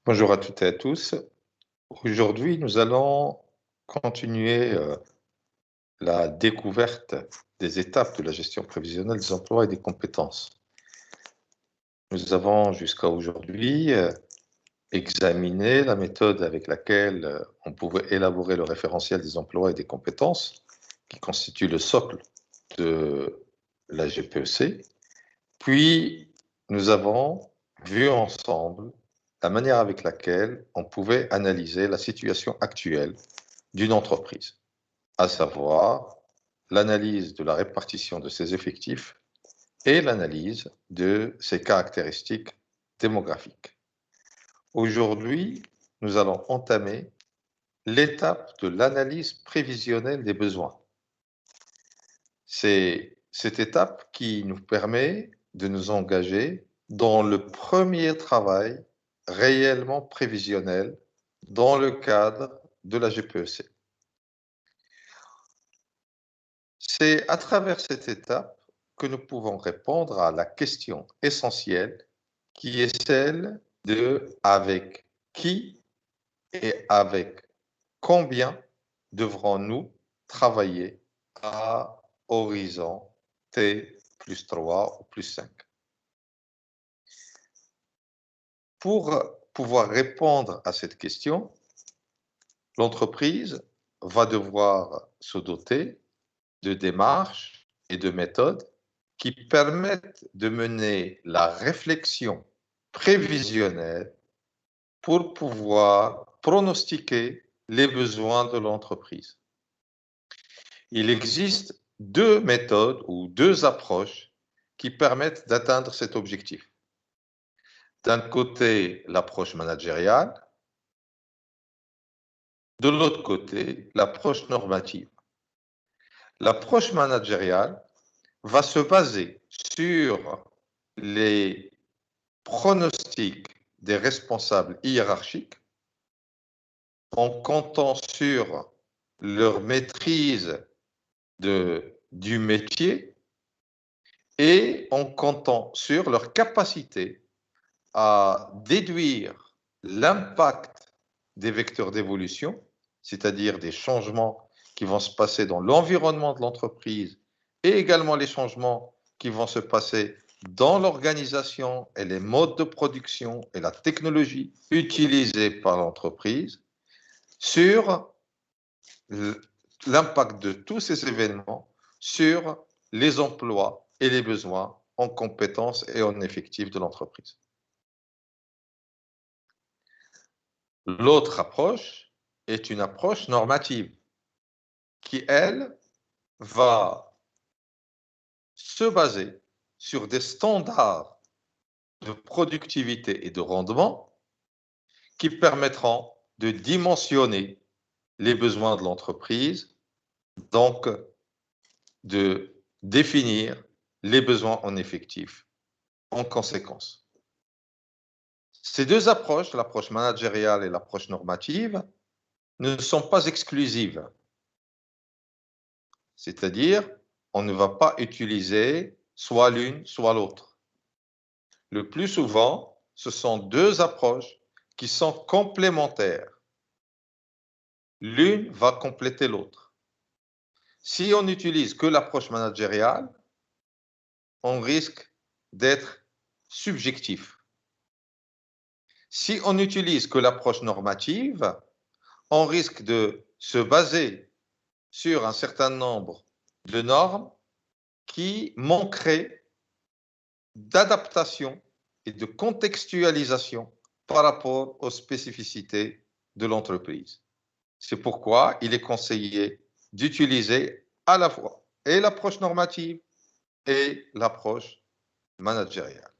Bonjour à toutes et à tous. Aujourd'hui, nous allons continuer la découverte des étapes de la gestion prévisionnelle des emplois et des compétences. Nous avons jusqu'à aujourd'hui examiné la méthode avec laquelle on pouvait élaborer le référentiel des emplois et des compétences, qui constitue le socle de la GPEC. Puis, nous avons vu ensemble la manière avec laquelle on pouvait analyser la situation actuelle d'une entreprise, à savoir l'analyse de la répartition de ses effectifs et l'analyse de ses caractéristiques démographiques. Aujourd'hui, nous allons entamer l'étape de l'analyse prévisionnelle des besoins. C'est cette étape qui nous permet de nous engager dans le premier travail réellement prévisionnel dans le cadre de la GPEC. C'est à travers cette étape que nous pouvons répondre à la question essentielle qui est celle de avec qui et avec combien devrons-nous travailler à horizon T plus 3 ou plus 5. Pour pouvoir répondre à cette question, l'entreprise va devoir se doter de démarches et de méthodes qui permettent de mener la réflexion prévisionnelle pour pouvoir pronostiquer les besoins de l'entreprise. Il existe deux méthodes ou deux approches qui permettent d'atteindre cet objectif. D'un côté, l'approche managériale, de l'autre côté, l'approche normative. L'approche managériale va se baser sur les pronostics des responsables hiérarchiques en comptant sur leur maîtrise du métier et en comptant sur leur capacité à déduire l'impact des vecteurs d'évolution, c'est-à-dire des changements qui vont se passer dans l'environnement de l'entreprise et également les changements qui vont se passer dans l'organisation et les modes de production et la technologie utilisée par l'entreprise sur l'impact de tous ces événements sur les emplois et les besoins en compétences et en effectifs de l'entreprise. L'autre approche est une approche normative qui, elle, va se baser sur des standards de productivité et de rendement qui permettront de dimensionner les besoins de l'entreprise, donc de définir les besoins en effectif en conséquence. Ces deux approches, l'approche managériale et l'approche normative, ne sont pas exclusives. C'est-à-dire, on ne va pas utiliser soit l'une, soit l'autre. Le plus souvent, ce sont deux approches qui sont complémentaires. L'une va compléter l'autre. Si on n'utilise que l'approche managériale, on risque d'être subjectif. Si on n'utilise que l'approche normative, on risque de se baser sur un certain nombre de normes qui manqueraient d'adaptation et de contextualisation par rapport aux spécificités de l'entreprise. C'est pourquoi il est conseillé d'utiliser à la fois et l'approche normative et l'approche managériale.